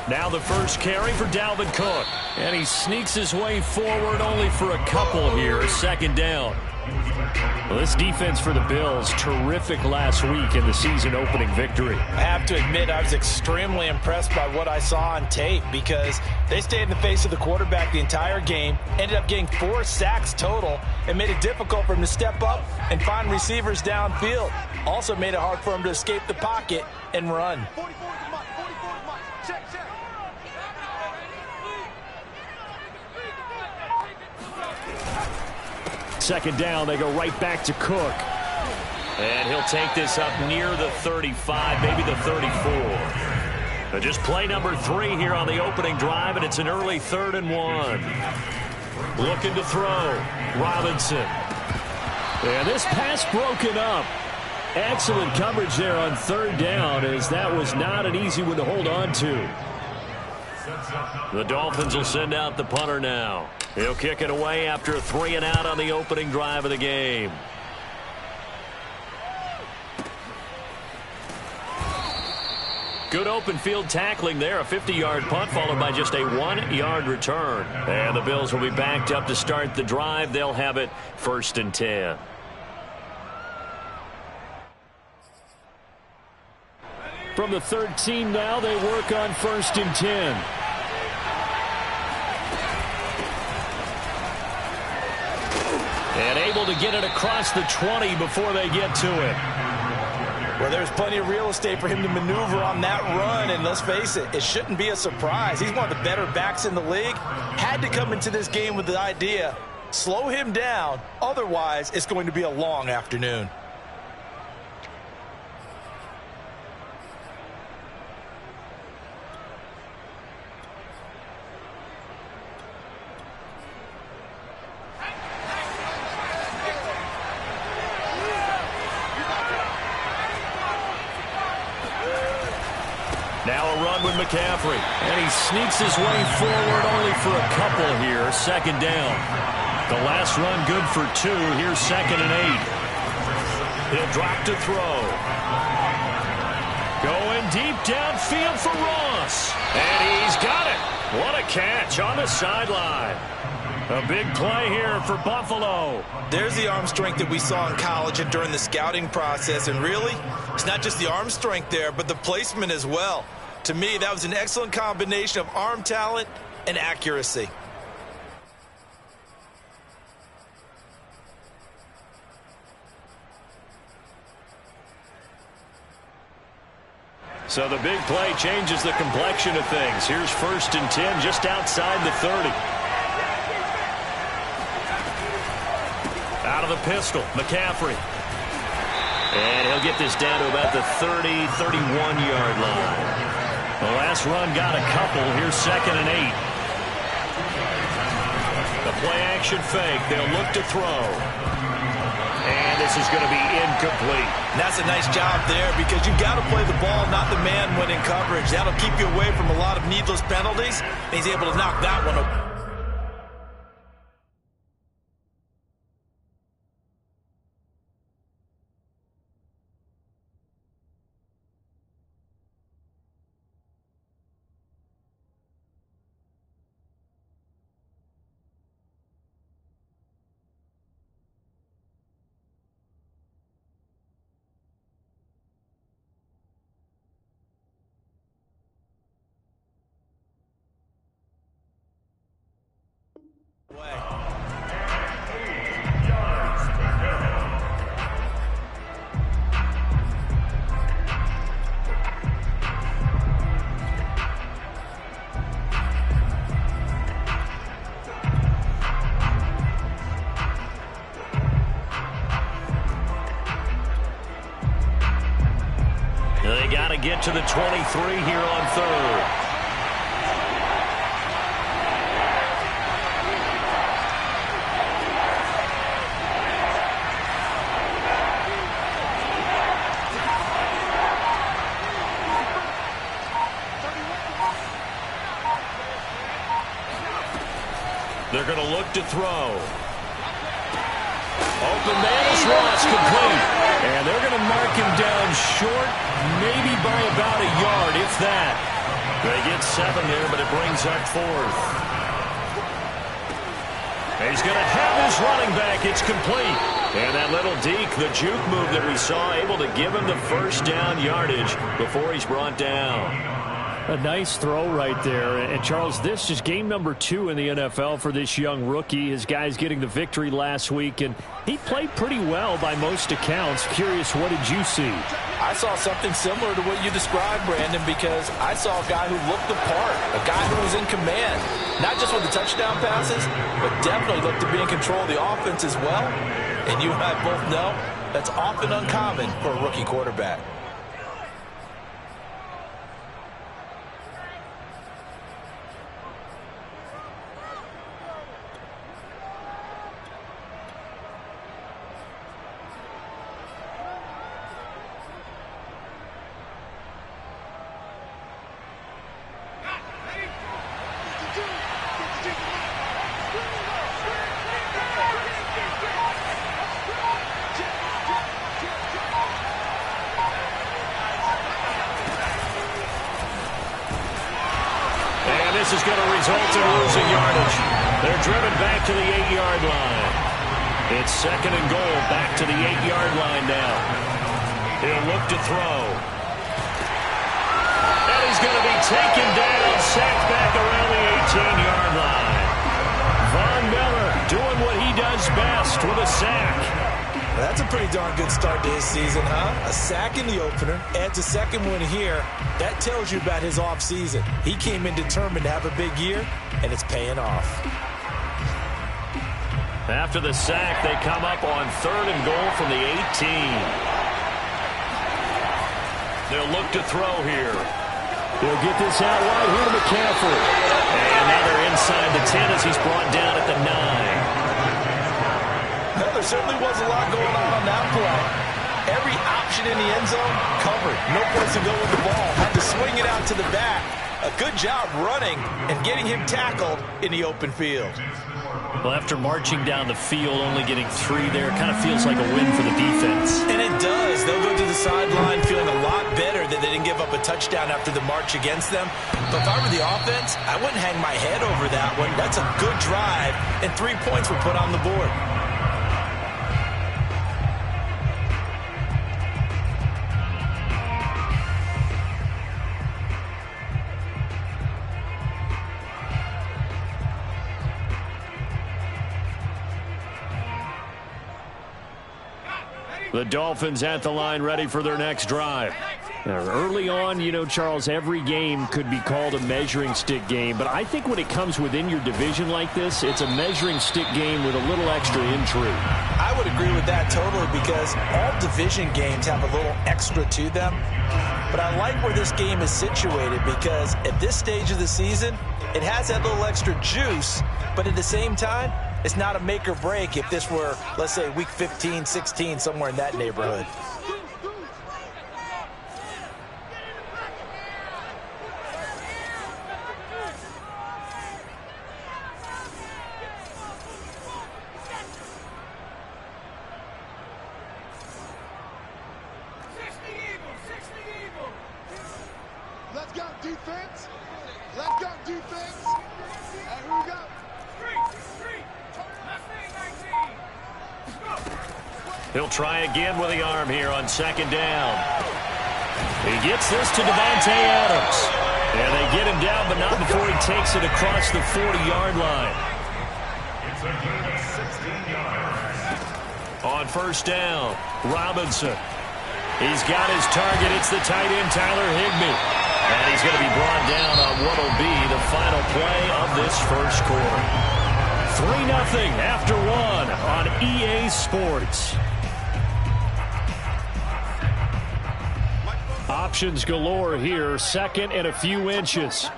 Now the first carry for Dalvin Cook. And he sneaks his way forward only for a couple here. Second down. Well, this defense for the Bills, terrific last week in the season opening victory. I have to admit, I was extremely impressed by what I saw on tape because they stayed in the face of the quarterback the entire game, ended up getting 4 sacks total, and made it difficult for him to step up and find receivers downfield. Also made it hard for him to escape the pocket and run. Second down, they go right back to Cook. And he'll take this up near the 35, maybe the 34. But just play number 3 here on the opening drive, and it's an early 3rd and 1. Looking to throw. Robinson. And this pass broken up. Excellent coverage there on 3rd down, as that was not an easy one to hold on to. The Dolphins will send out the punter now. He'll kick it away after a 3 and out on the opening drive of the game. Good open field tackling there. A 50-yard punt followed by just a 1-yard return. And the Bills will be backed up to start the drive. They'll have it 1st and 10. From the 13 now, they work on 1st and 10. And able to get it across the 20 before they get to it. Well, there's plenty of real estate for him to maneuver on that run, and let's face it, it shouldn't be a surprise. He's one of the better backs in the league. Had to come into this game with the idea, slow him down, otherwise it's going to be a long afternoon. Now a run with McCaffrey. And he sneaks his way forward only for a couple here. 2nd down. The last run good for 2. Here's 2nd and 8. He'll drop to throw. Going deep downfield for Ross. And he's got it. What a catch on the sideline. A big play here for Buffalo. There's the arm strength that we saw in college and during the scouting process. And really, it's not just the arm strength there, but the placement as well. To me, that was an excellent combination of arm talent and accuracy. So the big play changes the complexion of things. Here's 1st and 10 just outside the 30. Out of the pistol, McCaffrey. And he'll get this down to about the 30, 31-yard line. The last run got a couple. Here's 2nd and 8. The play-action fake. They'll look to throw. And this is going to be incomplete. And that's a nice job there because you've got to play the ball, not the man when in coverage. That'll keep you away from a lot of needless penalties. And he's able to knock that one away. They got to get to the 23 here on 3rd. They're going to look to throw. Open man is Ross, complete. And they're going to mark him down short, maybe by about a yard, if that. They get 7 there, but it brings up 4th. He's going to have his running back. It's complete. And that little deke, the juke move that we saw, able to give him the first down yardage before he's brought down. A nice throw right there. And, Charles, this is game number 2 in the NFL for this young rookie. His guys getting the victory last week, and he played pretty well by most accounts. Curious, what did you see? I saw something similar to what you described, Brandon, because I saw a guy who looked the part, a guy who was in command, not just with the touchdown passes, but definitely looked to be in control of the offense as well. And you and I both know that's often uncommon for a rookie quarterback. This is going to result in losing yardage. They're driven back to the 8-yard line. It's 2nd and goal, back to the 8-yard line now. He'll look to throw. And he's going to be taken down, sacked back around the 18-yard line. Von Miller doing what he does best with a sack. That's a pretty darn good start to his season, huh? A sack in the opener, adds a second one here. That tells you about his offseason. He came in determined to have a big year, and it's paying off. After the sack, they come up on 3rd and goal from the 18. They'll look to throw here. They'll get this out wide here to McCaffrey. And now they're inside the 10 as he's brought down at the 9. Well, there certainly was a lot going on that play. Every option in the end zone covered. No place to go with the ball. Had to swing it out to the back. A good job running and getting him tackled in the open field. Well, after marching down the field, only getting 3 there, kind of feels like a win for the defense. And it does. They'll go to the sideline feeling a lot better that they didn't give up a touchdown after the march against them. But if I were the offense, I wouldn't hang my head over that one. That's a good drive, and 3 points were put on the board. The Dolphins at the line, ready for their next drive. Now, early on, you know, Charles, every game could be called a measuring stick game, but I think when it comes within your division like this, it's a measuring stick game with a little extra intrigue. I would agree with that totally, because all division games have a little extra to them. But I like where this game is situated, because at this stage of the season, it has that little extra juice, but at the same time, it's not a make or break if this were, let's say, week 15, 16, somewhere in that neighborhood. Let's go, defense. Let's go, defense. And here we go. He'll try again with the arm here on 2nd down. He gets this to Davante Adams. And they get him down, but not before he takes it across the 40-yard line. On 1st down, Robinson. He's got his target. It's the tight end, Tyler Higbee. And he's going to be brought down on what will be the final play of this first quarter. 3-0 after 1 on EA Sports. Options galore here. 2nd and a few inches.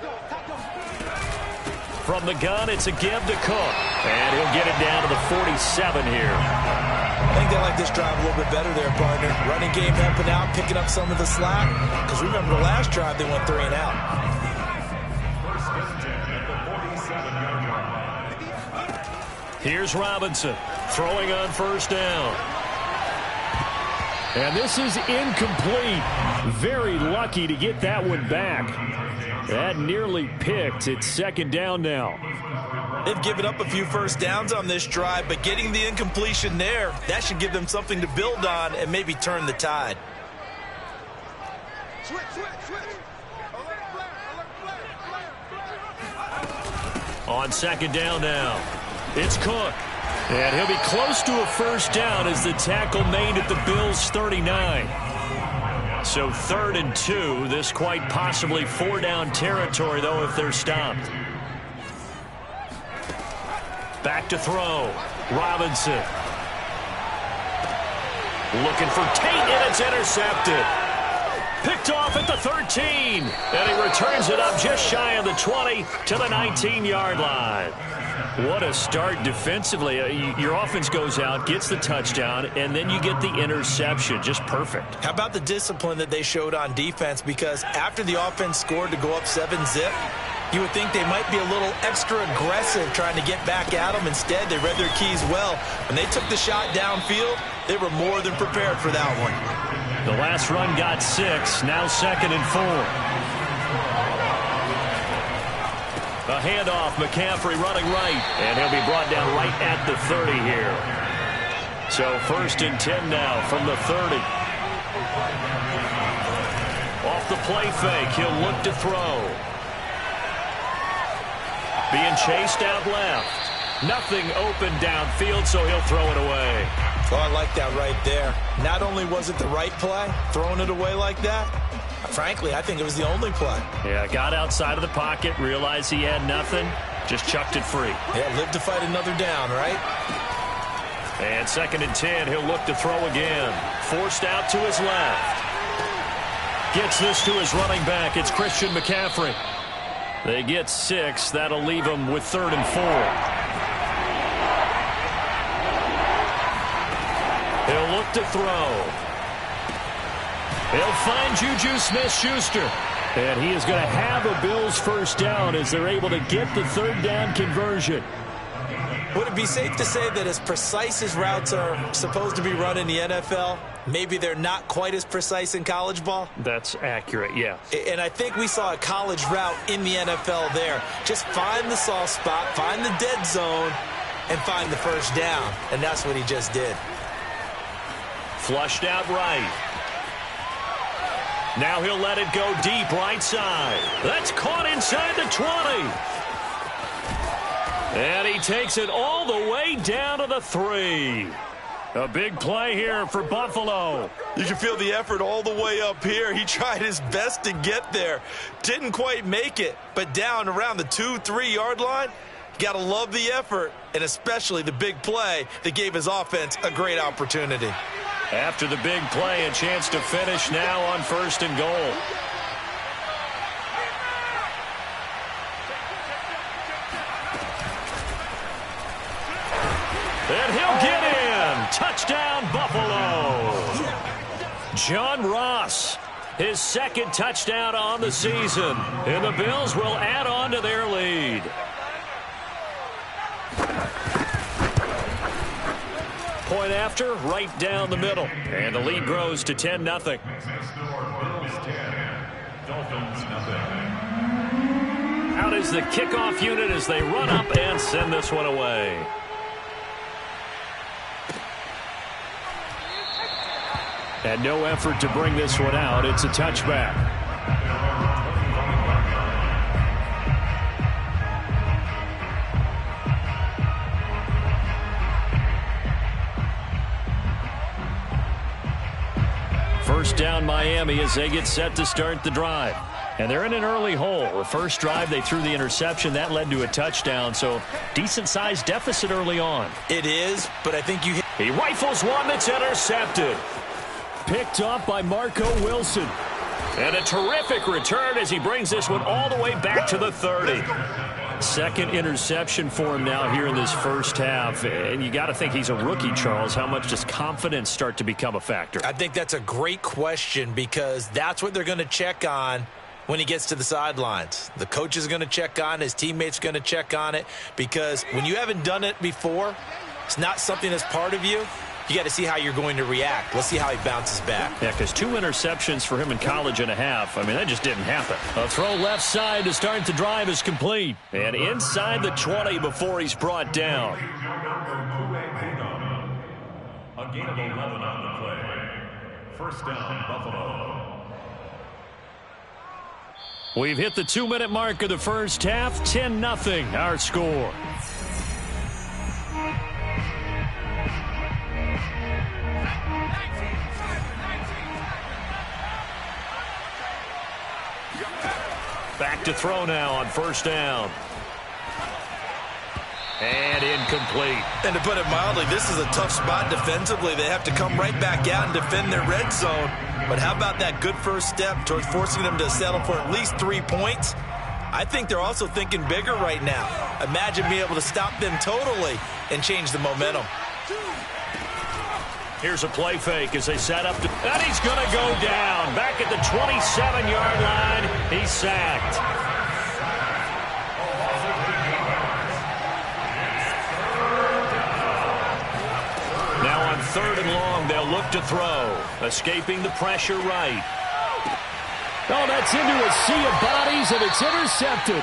From the gun, it's a give to Cook. And he'll get it down to the 47 here. I think they like this drive a little bit better there, partner. Running game helping out, picking up some of the slack. Because remember, the last drive, they went 3 and out. Here's Robinson throwing on 1st down. And this is incomplete. Very lucky to get that one back. That nearly picked. It's second down now. They've given up a few first downs on this drive, but getting the incompletion there, that should give them something to build on and maybe turn the tide. Switch. On second down now, it's Cook. And he'll be close to a first down as the tackle made at the Bills' 39. So 3rd and 2. This quite possibly 4-down territory, though, if they're stopped. Back to throw. Robinson. Looking for Tate, and it's intercepted. Picked off at the 13. And he returns it up just shy of the 20 to the 19-yard line. What a start defensively. Your offense goes out, gets the touchdown, and then you get the interception. Just perfect. How about the discipline that they showed on defense? Because after the offense scored to go up 7-zip, you would think they might be a little extra aggressive trying to get back at them. Instead, they read their keys well. When they took the shot downfield, they were more than prepared for that one. The last run got 6, now 2nd and 4. A handoff, McCaffrey running right, and he'll be brought down right at the 30 here. So 1st and 10 now from the 30. Off the play fake, he'll look to throw. Being chased out left. Nothing open downfield, so he'll throw it away. Oh, I like that right there. Not only was it the right play, throwing it away like that, frankly, I think it was the only play. Yeah, got outside of the pocket, realized he had nothing, just chucked it free. Yeah, live to fight another down, right? And 2nd and 10, he'll look to throw again. Forced out to his left. Gets this to his running back. It's Christian McCaffrey. They get 6. That'll leave them with 3rd and 4. He'll look to throw. He'll find Juju Smith-Schuster. And he is going to have a Bills first down as they're able to get the 3rd down conversion. Would it be safe to say that as precise as routes are supposed to be run in the NFL, maybe they're not quite as precise in college ball? That's accurate, yeah. And I think we saw a college route in the NFL there. Just find the soft spot, find the dead zone, and find the first down. And that's what he just did. Flushed out right. Now he'll let it go deep right side. That's caught inside the 20. And he takes it all the way down to the 3. A big play here for Buffalo. You can feel the effort all the way up here. He tried his best to get there. Didn't quite make it, but down around the 2-3 yard line, you got to love the effort, and especially the big play that gave his offense a great opportunity. After the big play, a chance to finish now on 1st and goal. And he'll get in. Touchdown, Buffalo. John Ross, his 2nd touchdown on the season. And the Bills will add on to their lead. Point after, right down the middle. And the lead grows to 10-0. Out is the kickoff unit as they run up and send this one away. And no effort to bring this one out. It's a touchback. First down Miami as they get set to start the drive. And they're in an early hole. The first drive they threw the interception. That led to a touchdown. So decent-sized deficit early on. It is, but I think you hit. He rifles one that's intercepted. Picked up by Marco Wilson. And a terrific return as he brings this one all the way back to the 30. 2nd interception for him now here in this first half. And you got to think he's a rookie, Charles. How much does confidence start to become a factor? I think that's a great question because that's what they're going to check on when he gets to the sidelines. The coach is going to check on it. His teammates are going to check on it because when you haven't done it before, it's not something that's part of you. you got to see how you're going to react. Let's see how he bounces back. Yeah, because 2 interceptions for him in college and a half. I mean, that just didn't happen. A throw left side to start the drive is complete. And inside the 20 before he's brought down. A gain of 11 on the play. First down, Buffalo. We've hit the 2-minute mark of the first half. 10-0 our score. Back to throw now on first down. And incomplete. And to put it mildly, this is a tough spot defensively. They have to come right back out and defend their red zone. But how about that good first step towards forcing them to settle for at least 3 points? I think they're also thinking bigger right now. Imagine being able to stop them totally and change the momentum. Here's a play fake as they set up. And he's going to go down. Back at the 27-yard line. He's sacked. Now on 3rd and long, they'll look to throw. Escaping the pressure right. Oh, that's into a sea of bodies, and it's intercepted.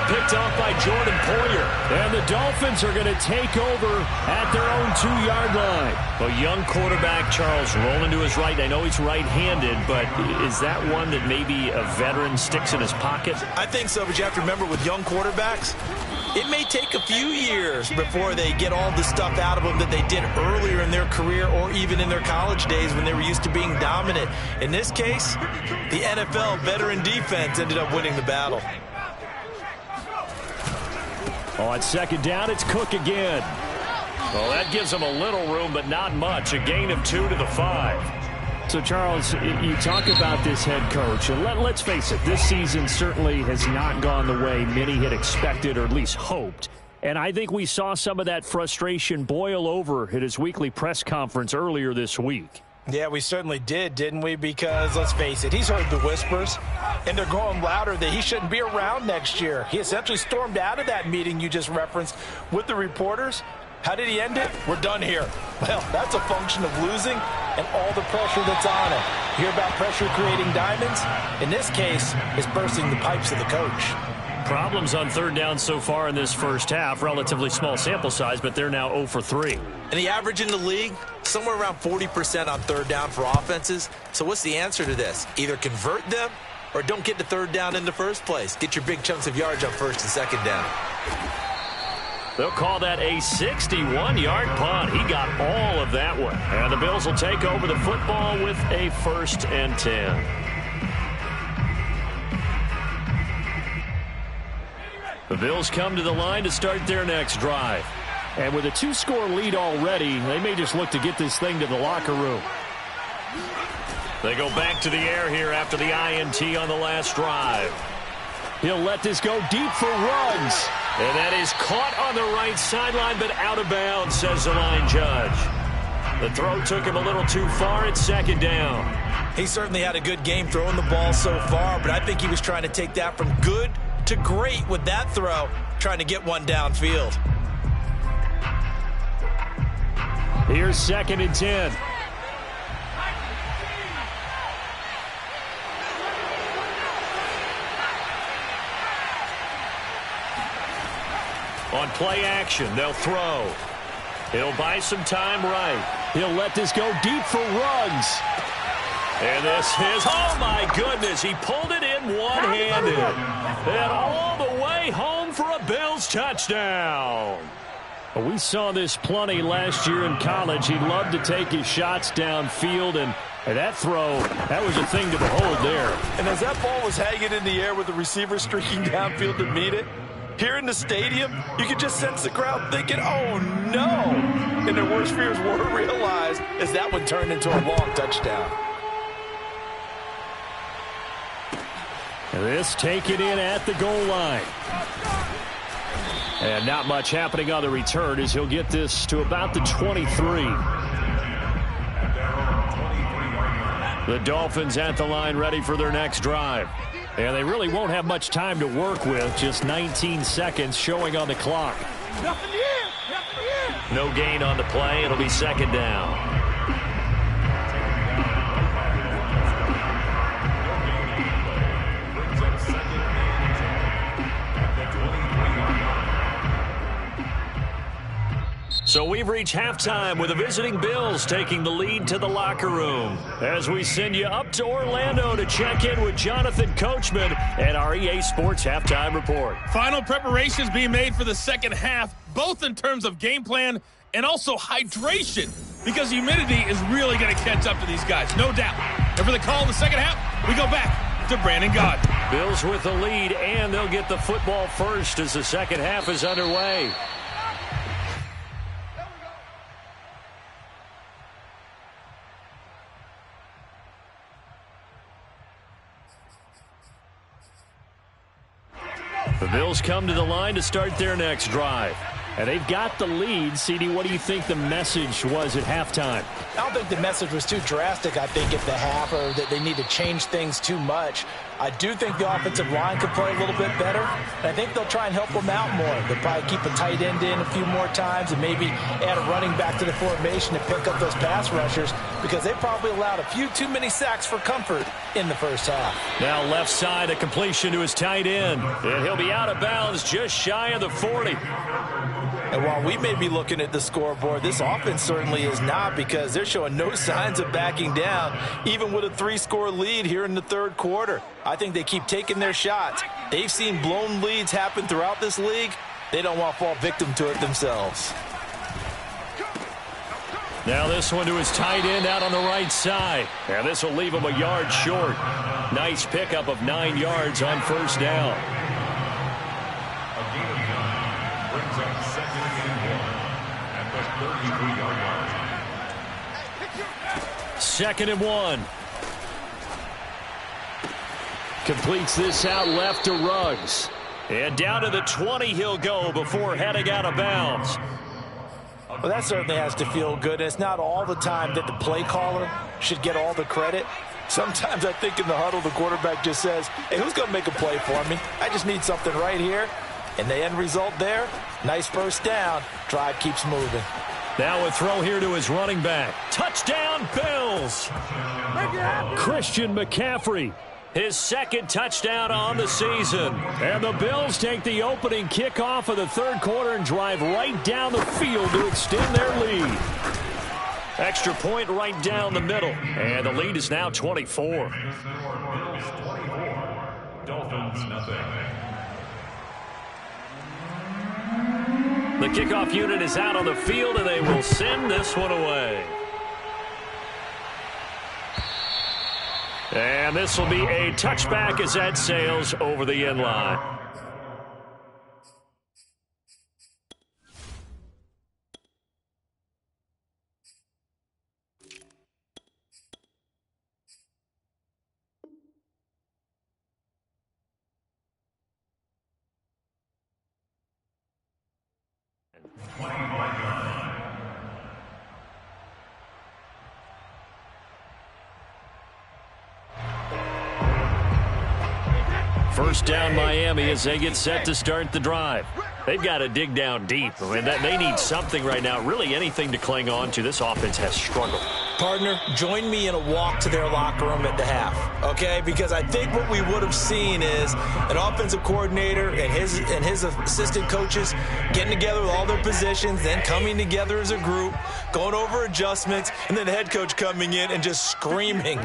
Picked off by Jordan Poyer. And the Dolphins are going to take over at their own 2-yard line. A young quarterback, Charles, rolling to his right. I know he's right-handed, but is that one that maybe a veteran sticks in his pocket? I think so, but you have to remember with young quarterbacks, it may take a few years before they get all the stuff out of them that they did earlier in their career or even in their college days when they were used to being dominant. In this case, the NFL veteran defense ended up winning the battle. On 2nd down, it's Cook again. Well, that gives them a little room, but not much. A gain of 2 to the 5. So, Charles, you talk about this head coach, and let's face it, this season certainly has not gone the way many had expected or at least hoped. And I think we saw some of that frustration boil over at his weekly press conference earlier this week. Yeah, we certainly did, didn't we? Because, let's face it, he's heard the whispers, and they're growing louder that he shouldn't be around next year. He essentially stormed out of that meeting you just referenced with the reporters. How did he end it? We're done here. Well, that's a function of losing and all the pressure that's on him. You hear about pressure creating diamonds? In this case, it's bursting the pipes of the coach. Problems on 3rd down so far in this first half. Relatively small sample size, but they're now 0 for 3. And the average in the league, somewhere around 40% on 3rd down for offenses. So what's the answer to this? Either convert them or don't get to 3rd down in the first place. Get your big chunks of yards on 1st and 2nd down. They'll call that a 61-yard punt. He got all of that one. And the Bills will take over the football with a 1st and 10. The Bills come to the line to start their next drive. And with a 2-score lead already, they may just look to get this thing to the locker room. They go back to the air here after the INT on the last drive. He'll let this go deep for runs. And that is caught on the right sideline, but out of bounds, says the line judge. The throw took him a little too far. It's 2nd down. He certainly had a good game throwing the ball so far, but I think he was trying to take that from good to great with that throw, trying to get one downfield. Here's 2nd and 10. On play action, they'll throw. He'll buy some time right. He'll let this go deep for runs. And this is, oh my goodness, he pulled it in one-handed. And all the way home for a Bills touchdown. We saw this plenty last year in college. He loved to take his shots downfield, and that throw, that was a thing to behold there. And as that ball was hanging in the air with the receiver streaking downfield to meet it, here in the stadium, you could just sense the crowd thinking, oh no. And their worst fears were realized as that one turned into a long touchdown. And this taken in at the goal line. And not much happening on the return as he'll get this to about the 23. The Dolphins at the line ready for their next drive. And they really won't have much time to work with. Just 19 seconds showing on the clock. No gain on the play. It'll be second down. So we've reached halftime with the visiting Bills taking the lead to the locker room. As we send you up to Orlando to check in with Jonathan Coachman and our EA Sports Halftime Report. Final preparations being made for the second half, both in terms of game plan and also hydration, because humidity is really going to catch up to these guys, no doubt. And for the call in the second half, we go back to Brandon Gaudin. Bills with the lead, and they'll get the football first as the second half is underway. The Bills come to the line to start their next drive. And they've got the lead. CD, what do you think the message was at halftime? I don't think the message was too drastic, I think, at the half, or that they need to change things too much. I do think the offensive line could play a little bit better, and I think they'll try and help them out more. They'll probably keep a tight end in a few more times and maybe add a running back to the formation to pick up those pass rushers, because they probably allowed a few too many sacks for comfort in the first half. Now left side, a completion to his tight end, and he'll be out of bounds just shy of the 40. And while we may be looking at the scoreboard, this offense certainly is not, because they're showing no signs of backing down, even with a 3-score lead here in the third quarter. I think they keep taking their shots. They've seen blown leads happen throughout this league. They don't want to fall victim to it themselves. Now this one to his tight end out on the right side. And this will leave him a yard short. Nice pickup of 9 yards on first down. Second and 1. Completes this out left to Ruggs. And down to the 20 he'll go before heading out of bounds. Well, that certainly has to feel good. It's not all the time that the play caller should get all the credit. Sometimes I think in the huddle the quarterback just says, hey, who's going to make a play for me? I just need something right here. And the end result there, nice first down. Drive keeps moving. Now a throw here to his running back. Touchdown, Bills! Christian McCaffrey, his second touchdown on the season. And the Bills take the opening kickoff of the third quarter and drive right down the field to extend their lead. Extra point right down the middle. And the lead is now 24. Bills 24, Dolphins nothing. The kickoff unit is out on the field, and they will send this one away. And this will be a touchback as that sails over the end line. First down Miami as they get set to start the drive. They've got to dig down deep. I mean, they need something right now, really anything to cling on to. This offense has struggled. Partner, join me in a walk to their locker room at the half, okay? Because I think what we would have seen is an offensive coordinator and his assistant coaches getting together with all their positions, then coming together as a group, going over adjustments, and then the head coach coming in and just screaming,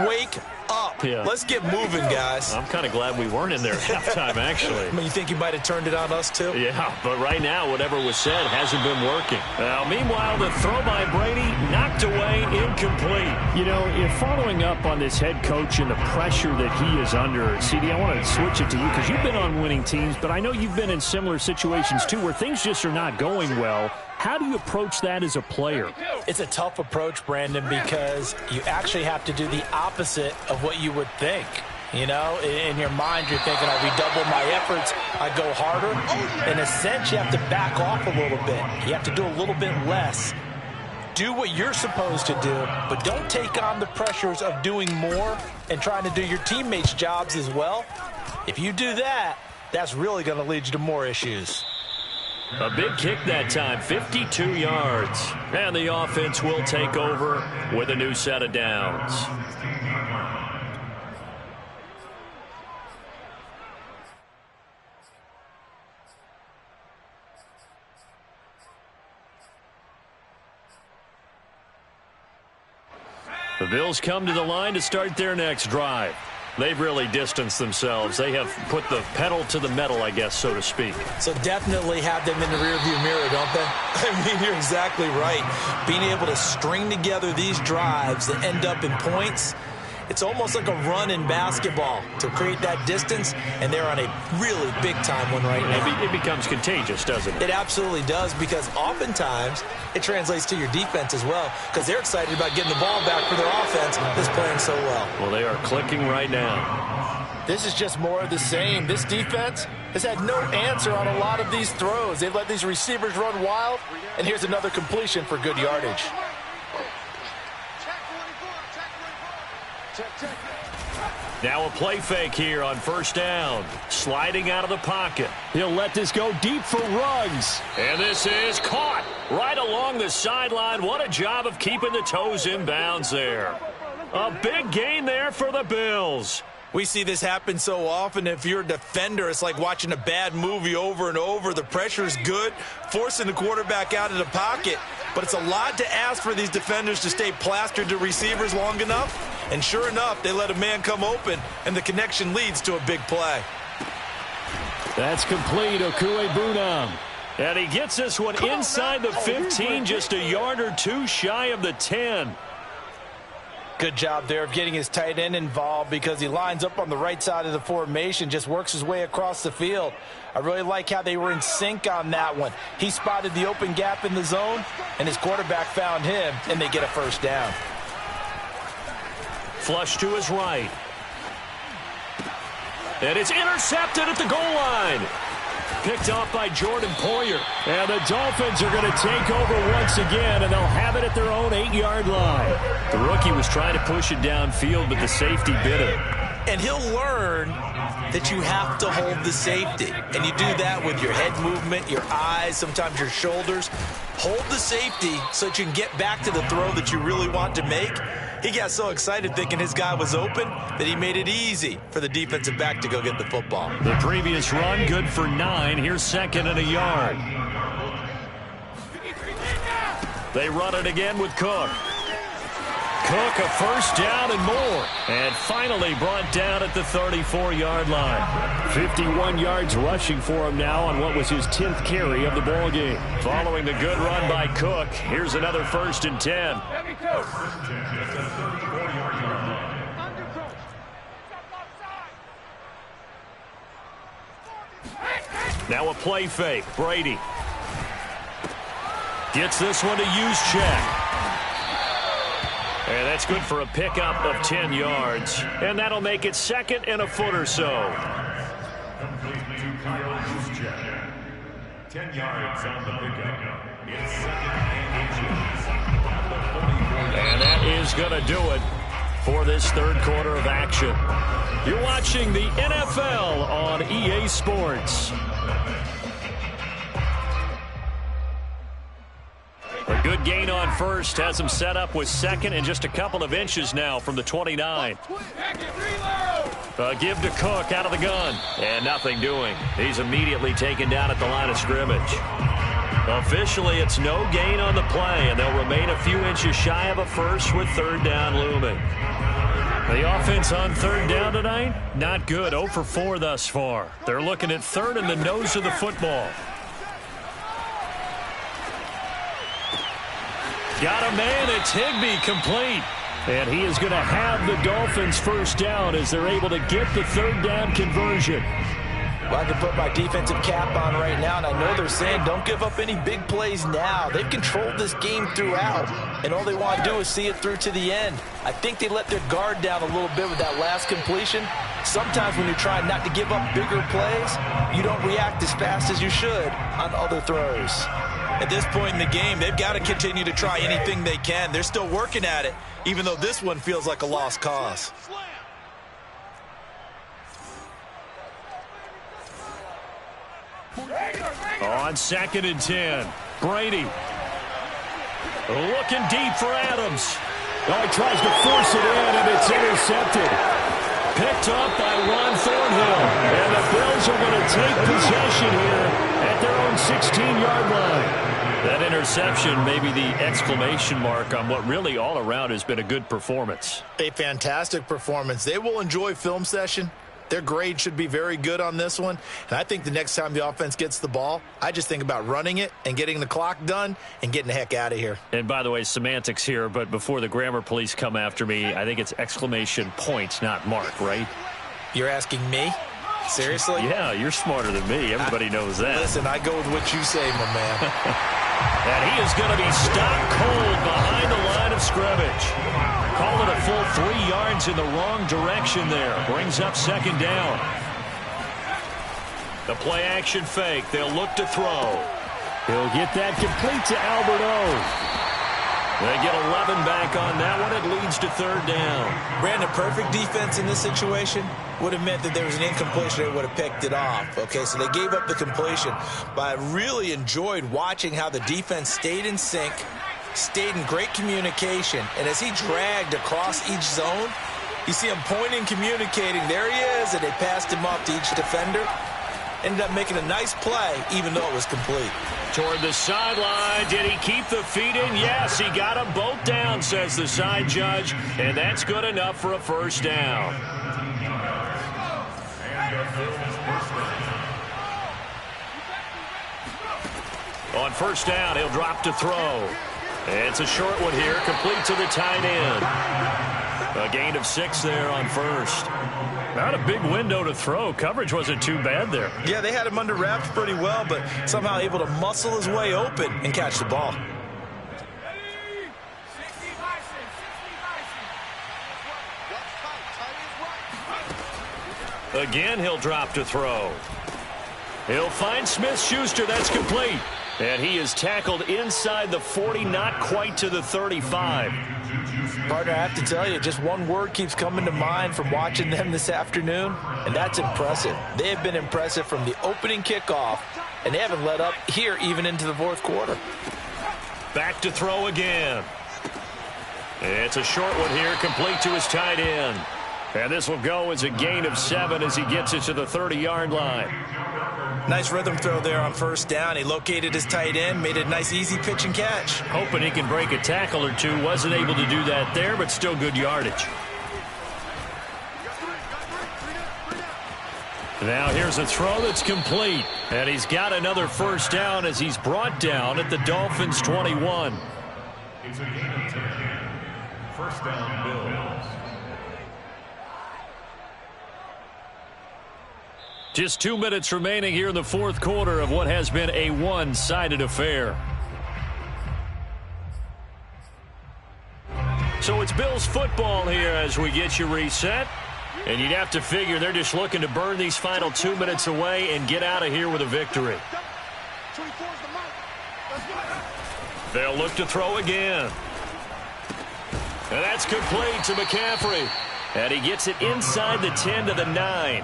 wake up. Yeah. Let's get moving, guys. I'm kind of glad we weren't in there at halftime, actually. I mean, you think you might have turned it on us, too? Yeah, but right now, whatever was said hasn't been working. Now, meanwhile, the throw by Brady knocked away, incomplete. You know, if following up on this head coach and the pressure that he is under, CD, I want to switch it to you because you've been on winning teams, but I know you've been in similar situations, too, where things just are not going well. How do you approach that as a player? It's a tough approach, Brandon, because you actually have to do the opposite of what you would think. You know, in your mind, you're thinking, I redouble my efforts, I go harder. In a sense, you have to back off a little bit. You have to do a little bit less. Do what you're supposed to do, but don't take on the pressures of doing more and trying to do your teammates' jobs as well. If you do that, that's really going to lead you to more issues. A big kick that time, 52 yards. And the offense will take over with a new set of downs. The Bills come to the line to start their next drive. They've really distanced themselves. They have put the pedal to the metal, I guess, so to speak. So definitely have them in the rearview mirror, don't they? I mean, you're exactly right. Being able to string together these drives that end up in points, it's almost like a run in basketball to create that distance, and they're on a really big-time one right now. It becomes contagious, doesn't it? It absolutely does, because oftentimes it translates to your defense as well, because they're excited about getting the ball back for their offense that's playing so well. Well, they are clicking right now. This is just more of the same. This defense has had no answer on a lot of these throws. They've let these receivers run wild, and here's another completion for good yardage. Now a play fake here on first down. Sliding out of the pocket. He'll let this go deep for Ruggs. And this is caught right along the sideline. What a job of keeping the toes in bounds there. A big gain there for the Bills. We see this happen so often. If you're a defender, it's like watching a bad movie over and over. The pressure is good, forcing the quarterback out of the pocket. But it's a lot to ask for these defenders to stay plastered to receivers long enough. And sure enough, they let a man come open, and the connection leads to a big play. That's complete, Okuegbunam. And he gets this one inside the 15, just a yard or two shy of the 10. Good job there of getting his tight end involved, because he lines up on the right side of the formation, just works his way across the field. I really like how they were in sync on that one. He spotted the open gap in the zone, and his quarterback found him, and they get a first down. Flush to his right. And it's intercepted at the goal line. Picked off by Jordan Poyer. And the Dolphins are going to take over once again, and they'll have it at their own 8-yard line. The rookie was trying to push it downfield, but the safety bit him. And he'll learn that you have to hold the safety. And you do that with your head movement, your eyes, sometimes your shoulders. Hold the safety so that you can get back to the throw that you really want to make. He got so excited thinking his guy was open that he made it easy for the defensive back to go get the football. The previous run good for 9. Here's second and a yard. They run it again with Cook. Cook, a first down and more. And finally brought down at the 34-yard line. 51 yards rushing for him now on what was his 10th carry of the ball game. Following the good run by Cook, here's another 1st and 10. Now a play fake. Brady gets this one to Juszczyk. And that's good for a pickup of 10 yards. And that'll make it second and a foot or so. 10 yards on the pickup. It's second and that is going to do it for this third quarter of action. You're watching the NFL on EA Sports. A good gain on first has him set up with second and just a couple of inches now from the 29. A give to Cook out of the gun. And nothing doing. He's immediately taken down at the line of scrimmage. Officially, it's no gain on the play, and they'll remain a few inches shy of a first with third down looming. The offense on third down tonight, not good. 0 for 4 thus far. They're looking at third in the nose of the football. Got a man, it's Higbee, complete. And he is going to have the Dolphins first down as they're able to get the third down conversion. Well, I can put my defensive cap on right now, and I know they're saying don't give up any big plays now. They've controlled this game throughout, and all they want to do is see it through to the end. I think they let their guard down a little bit with that last completion. Sometimes when you're trying not to give up bigger plays, you don't react as fast as you should on other throws. At this point in the game, they've got to continue to try anything they can. They're still working at it, even though this one feels like a lost cause. On 2nd and 10. Brady. Looking deep for Adams. Oh, he tries to force it in, and it's intercepted. Picked up by Ron Thornhill. And the Bills are going to take possession here at their own 16-yard line. That interception may be the exclamation mark on what really all around has been a good performance. A fantastic performance. They will enjoy film session. Their grade should be very good on this one. And I think the next time the offense gets the ball, I just think about running it and getting the clock done and getting the heck out of here. And by the way, semantics here, but before the grammar police come after me, I think it's exclamation point, not mark, right? You're asking me? Seriously? Yeah, you're smarter than me. Everybody knows that. Listen, I go with what you say, my man. And he is going to be stopped cold behind the line of scrimmage. Call it a full 3 yards in the wrong direction there. Brings up 2nd down. The play action fake. They'll look to throw. He'll get that complete to Albert O. They get 11 back on that one. It leads to 3rd down. Brandon, perfect defense in this situation would have meant that there was an incompletion. They would have picked it off. Okay, so they gave up the completion. But I really enjoyed watching how the defense stayed in sync, stayed in great communication. And as he dragged across each zone, you see him pointing, communicating. There he is, and they passed him off to each defender. Ended up making a nice play, even though it was complete. Toward the sideline. Did he keep the feet in? Yes, he got them both down, says the side judge. And that's good enough for a 1st down. On 1st down, he'll drop to throw. It's a short one here, complete to the tight end. A gain of 6 there on 1st. Not a big window to throw. Coverage wasn't too bad there. Yeah, they had him under wraps pretty well, but somehow able to muscle his way open and catch the ball. Again, he'll drop to throw. He'll find Smith-Schuster. That's complete. And he is tackled inside the 40, not quite to the 35. Partner, I have to tell you, just one word keeps coming to mind from watching them this afternoon, and that's impressive. They have been impressive from the opening kickoff, and they haven't let up here even into the 4th quarter. Back to throw again. It's a short one here, complete to his tight end. And this will go as a gain of 7 as he gets it to the 30-yard line. Nice rhythm throw there on 1st down. He located his tight end, made a nice easy pitch and catch. Hoping he can break a tackle or two. Wasn't able to do that there, but still good yardage. Now here's a throw that's complete. And he's got another 1st down as he's brought down at the Dolphins' 21. It's a gain of 10. 1st down, Bills. Just 2 minutes remaining here in the 4th quarter of what has been a one-sided affair. So it's Bills football here as we get you reset. And you'd have to figure they're just looking to burn these final 2 minutes away and get out of here with a victory. They'll look to throw again. And that's complete to McCaffrey. And he gets it inside the 10 to the 9.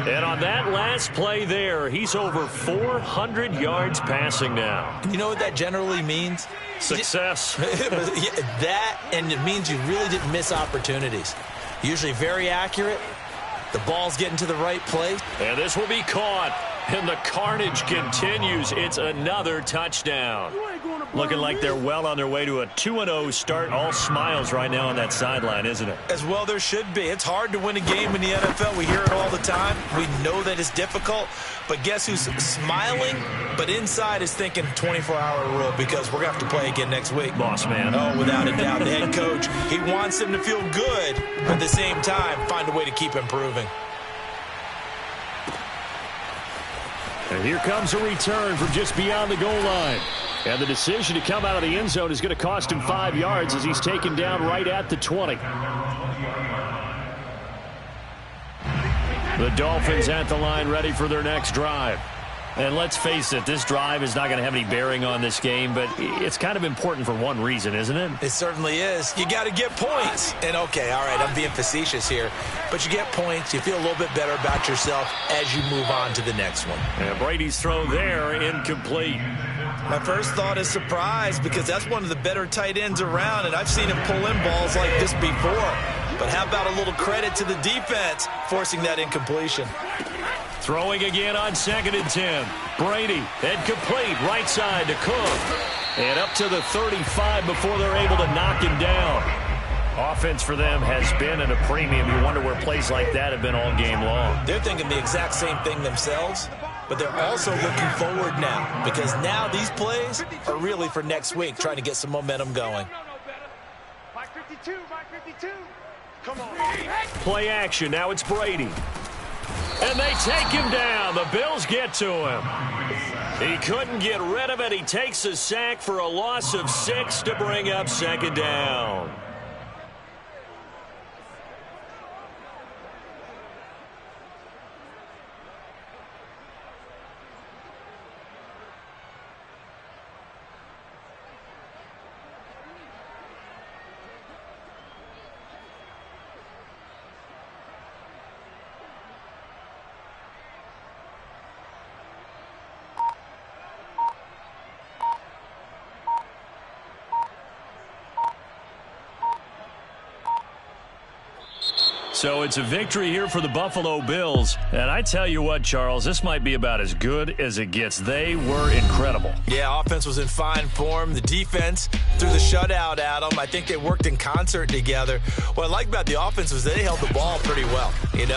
And on that last play there, he's over 400 yards passing now. You know what that generally means? Success. That, and it means you really didn't miss opportunities. Usually very accurate. The ball's getting to the right place. And this will be caught. And the carnage continues. It's another touchdown. Looking like they're well on their way to a 2-0 start. All smiles right now on that sideline, isn't it? As well there should be. It's hard to win a game in the NFL. We hear it all the time. We know that it's difficult. But guess who's smiling, but inside is thinking 24-hour rule because we're going to have to play again next week. Boss man. Oh, without a doubt. The head coach, he wants them to feel good, but at the same time, find a way to keep improving. And here comes a return from just beyond the goal line. And the decision to come out of the end zone is going to cost him 5 yards as he's taken down right at the 20. The Dolphins at the line ready for their next drive. And let's face it, this drive is not going to have any bearing on this game, but it's kind of important for one reason, isn't it? It certainly is. You got to get points. And, okay, all right, I'm being facetious here, but you get points. You feel a little bit better about yourself as you move on to the next one. And Brady's throw there, incomplete. My first thought is surprise because that's one of the better tight ends around, and I've seen him pull in balls like this before. But how about a little credit to the defense forcing that incompletion? Throwing again on 2nd and 10. Brady, incomplete, right side to Cook. And up to the 35 before they're able to knock him down. Offense for them has been at a premium. You wonder where plays like that have been all game long. They're thinking the exact same thing themselves, but they're also looking forward now because now these plays are really for next week, trying to get some momentum going. Mike 52, Mike 52. Come on. Play action. Now it's Brady. And they take him down. The Bills get to him. He couldn't get rid of it. He takes a sack for a loss of 6 to bring up 2nd down. So it's a victory here for the Buffalo Bills. And I tell you what, Charles, this might be about as good as it gets. They were incredible. Yeah, offense was in fine form. The defense threw the shutout at them. I think they worked in concert together. What I like about the offense was they held the ball pretty well. You know,